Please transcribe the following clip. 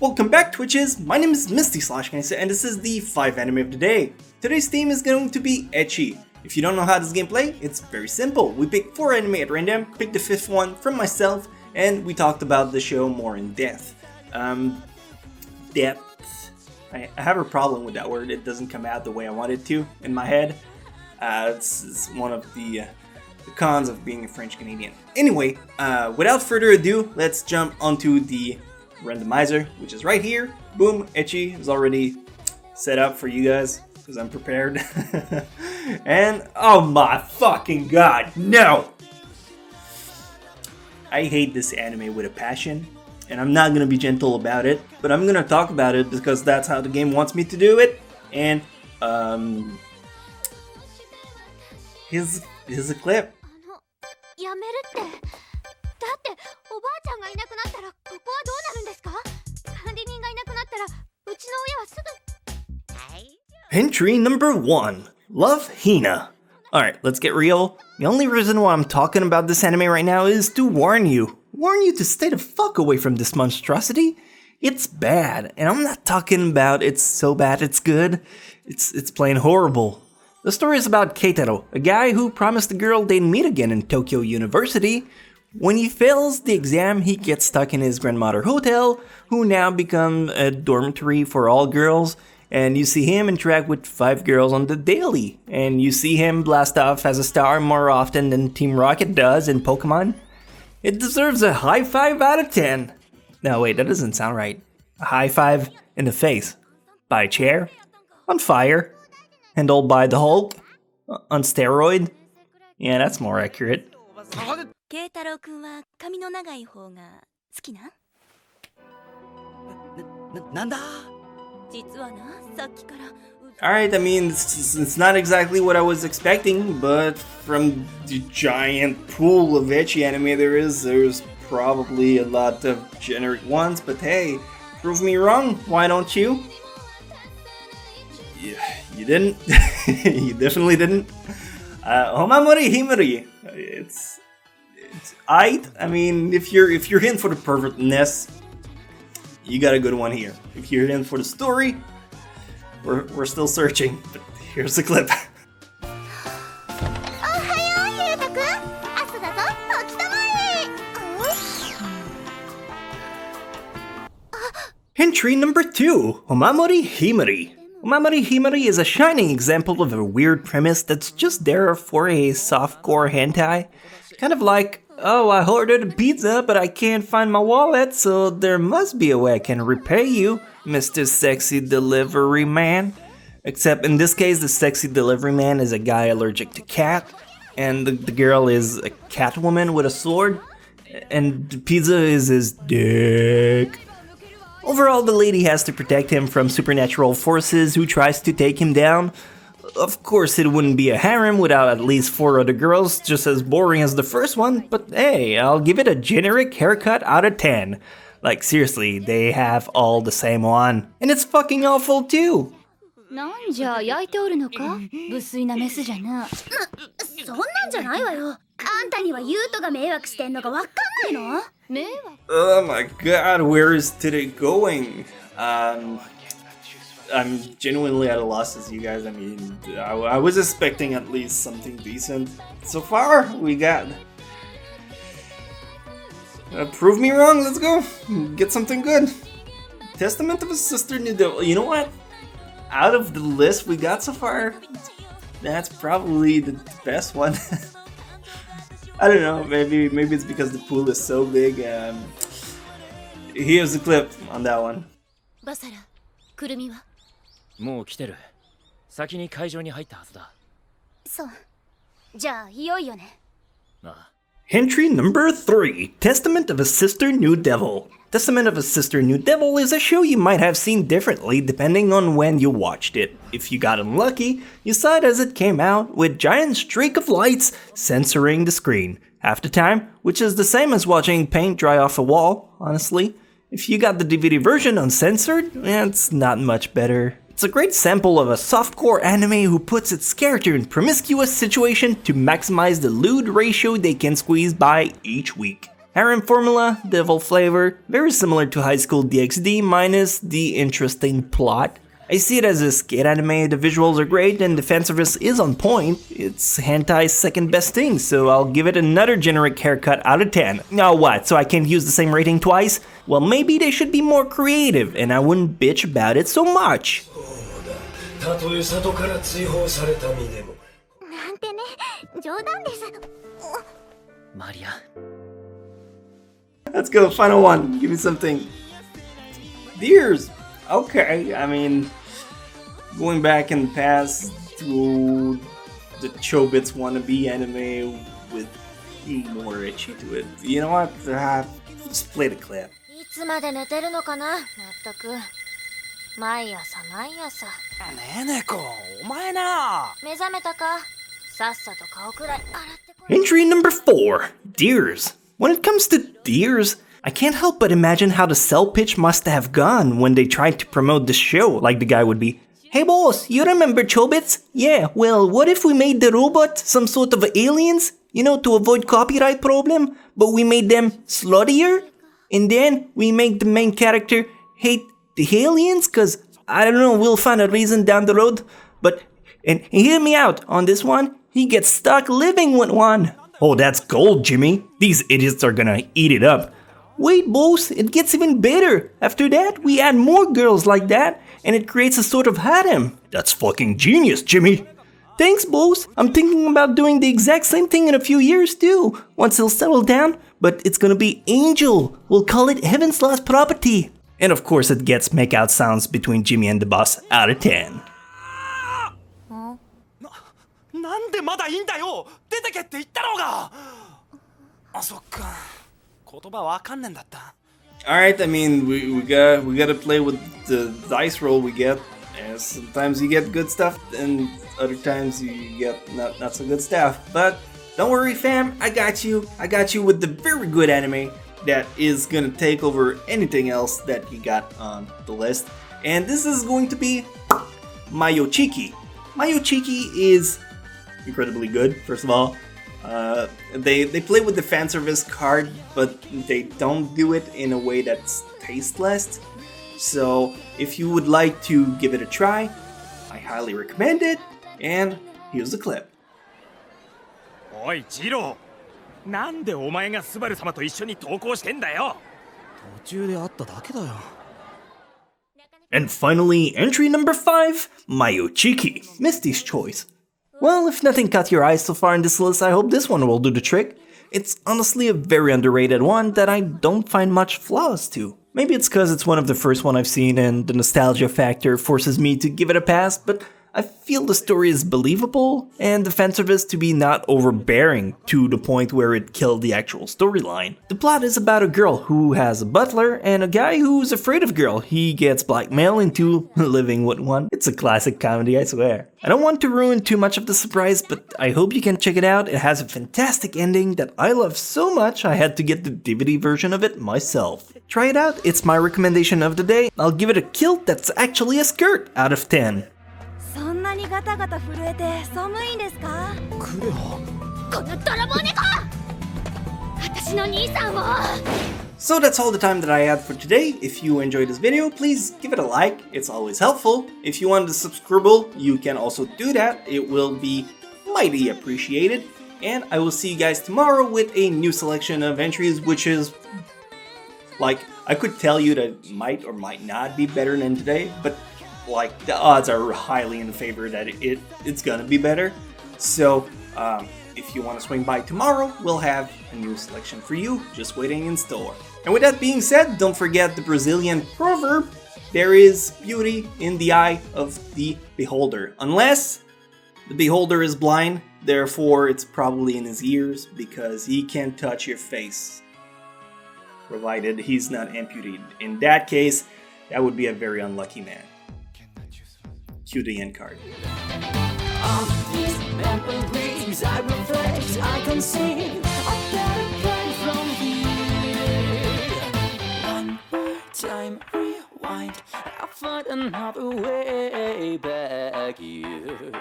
Welcome back, Twitches! My name is Misty Chronexia, and this is the 5 anime of the day. Today's theme is going to be ecchi. If you don't know how this game plays, it's very simple. We pick 4 anime at random, pick the 5th one from myself, and we talked about the show more in depth. Depth. I have a problem with that word. It doesn't come out the way I want it to in my head. It's one of the cons of being a French Canadian. Anyway, without further ado, let's jump onto the randomizer, which is right here. Boom, ecchi is already set up for you guys because I'm prepared. And oh my fucking god, no! I hate this anime with a passion, and I'm not gonna be gentle about it, but I'm gonna talk about it because that's how the game wants me to do it. And here's a clip. Entry number 1. Love Hina. Alright, let's get real. The only reason why I'm talking about this anime right now is to warn you. Warn you to stay the fuck away from this monstrosity. It's bad, and I'm not talking about it's so bad it's good. It's plain horrible. The story is about Keitaro, a guy who promised the girl they'd meet again in Tokyo University. When he fails the exam, he gets stuck in his grandmother hotel, who now become a dormitory for all girls. And you see him interact with 5 girls on the daily. And you see him blast off as a star more often than Team Rocket does in Pokemon. It deserves a high 5 out of 10. No, wait, that doesn't sound right. A high 5 in the face. By a chair. On fire. Handled by the Hulk. On steroid. Yeah, that's more accurate. Alright, I mean, it's not exactly what I was expecting, but from the giant pool of ecchi anime there's probably a lot of generic ones, but hey, prove me wrong, why don't you? Yeah, you didn't. You definitely didn't. Homamori Himari. It's aight. I mean, if you're in for the pervertness, you got a good one here. If you're in for the story, we're still searching, but here's the clip. Entry number 2, Homamori Himari. Homamori Himari is a shining example of a weird premise that's just there for a softcore hentai. Kind of like, oh, I ordered a pizza, but I can't find my wallet, so there must be a way I can repay you, Mr. Sexy Delivery Man. Except in this case, the sexy delivery man is a guy allergic to cat, and the girl is a cat woman with a sword, and the pizza is his dick. Overall, the lady has to protect him from supernatural forces who tries to take him down. Of course, it wouldn't be a harem without at least 4 other girls, just as boring as the first one, but hey, I'll give it a generic haircut out of 10. Like, seriously, they have all the same one. And it's fucking awful too! Oh my god, where is today going? I'm genuinely at a loss as you guys. I mean, I was expecting at least something decent. So far, we got... prove me wrong, let's go. Get something good. Testament of a Sister New Devil. You know what? Out of the list we got so far, that's probably the best one. I don't know, maybe it's because the pool is so big. Here's the clip on that one. Entry number 3, Testament of a Sister New Devil. Testament of a Sister New Devil is a show you might have seen differently depending on when you watched it. If you got unlucky, you saw it as it came out with giant streak of lights censoring the screen. Half the time, which is the same as watching paint dry off a wall, honestly. If you got the DVD version uncensored, it's not much better. It's a great sample of a softcore anime who puts its character in promiscuous situation to maximize the lewd ratio they can squeeze by each week. Harem formula, devil flavor, very similar to High School DxD minus the interesting plot. I see it as a skate anime, the visuals are great and the fanservice is on point. It's hentai's second best thing, so I'll give it another generic haircut out of 10. Now what, so I can't use the same rating twice? Well, maybe they should be more creative and I wouldn't bitch about it so much. Let's go, final one. Give me something. Deers. Okay, I mean, going back in the past to the Chobits wannabe anime with more ecchi to it. You know what? Let's play the clip. Entry number 4, Deers. When it comes to Deers, I can't help but imagine how the sell pitch must have gone when they tried to promote the show, like the guy would be, "Hey boss, you remember Chobits? Yeah, well, what if we made the robot some sort of aliens? You know, to avoid copyright problem, but we made them sluttier? And then we make the main character hate the aliens? Cause, I don't know, we'll find a reason down the road. But, and hear me out on this one, he gets stuck living with one." Oh, that's gold, Jimmy. These idiots are gonna eat it up. Wait, boss, it gets even better. After that, we add more girls like that, and it creates a sort of harem. That's fucking genius, Jimmy. Thanks, boss. I'm thinking about doing the exact same thing in a few years, too. Once he'll settle down, but it's gonna be Angel. We'll call it Heaven's Lost Property. And of course, it gets make-out sounds between Jimmy and the boss out of 10. Alright, I mean, we gotta play with the dice roll we get. And sometimes you get good stuff, and other times you get not so good stuff. But don't worry, fam, I got you. I got you with the very good anime that is gonna take over anything else that you got on the list. And this is going to be Mayochiki. Mayochiki is incredibly good, first of all. They play with the fanservice card, but they don't do it in a way that's tasteless. So if you would like to give it a try, I highly recommend it, and here's the clip. Oi, Jiro! なんでお前がスバル様と一緒に登校してんだよ! 途中で会っただけだよ. And finally, entry number 5, Mayochiki, Misty's Choice. Well, if nothing caught your eye so far in this list, I hope this one will do the trick. It's honestly a very underrated one that I don't find much flaws to. Maybe it's cause it's one of the first one I've seen and the nostalgia factor forces me to give it a pass, but I feel the story is believable and the fanservice to be not overbearing to the point where it killed the actual storyline. The plot is about a girl who has a butler and a guy who's afraid of girl. He gets blackmailed into living with one. It's a classic comedy, I swear. I don't want to ruin too much of the surprise, but I hope you can check it out. It has a fantastic ending that I love so much I had to get the DVD version of it myself. Try it out, it's my recommendation of the day. I'll give it a kilt that's actually a skirt out of 10. そんなにガタガタ震えて寒いんですか？クレハ。この泥棒猫！私の兄さんを！ So that's all the time that I had for today. If you enjoyed this video, please give it a like. It's always helpful. If you want to subscribe, you can also do that. It will be mighty appreciated. And I will see you guys tomorrow with a new selection of entries, which is like, I could tell you that it might or might not be better than today, but like the odds are highly in favor that it's gonna be better. So if you want to swing by tomorrow, we'll have a new selection for you just waiting in store. And with that being said, don't forget the Brazilian proverb, there is beauty in the eye of the beholder. Unless the beholder is blind, therefore it's probably in his ears because he can't touch your face, provided he's not amputated. In that case, that would be a very unlucky man. Cue the end card. All these memories I reflect, I can see a better plan from here. One more time, rewind, I'll find another way back here.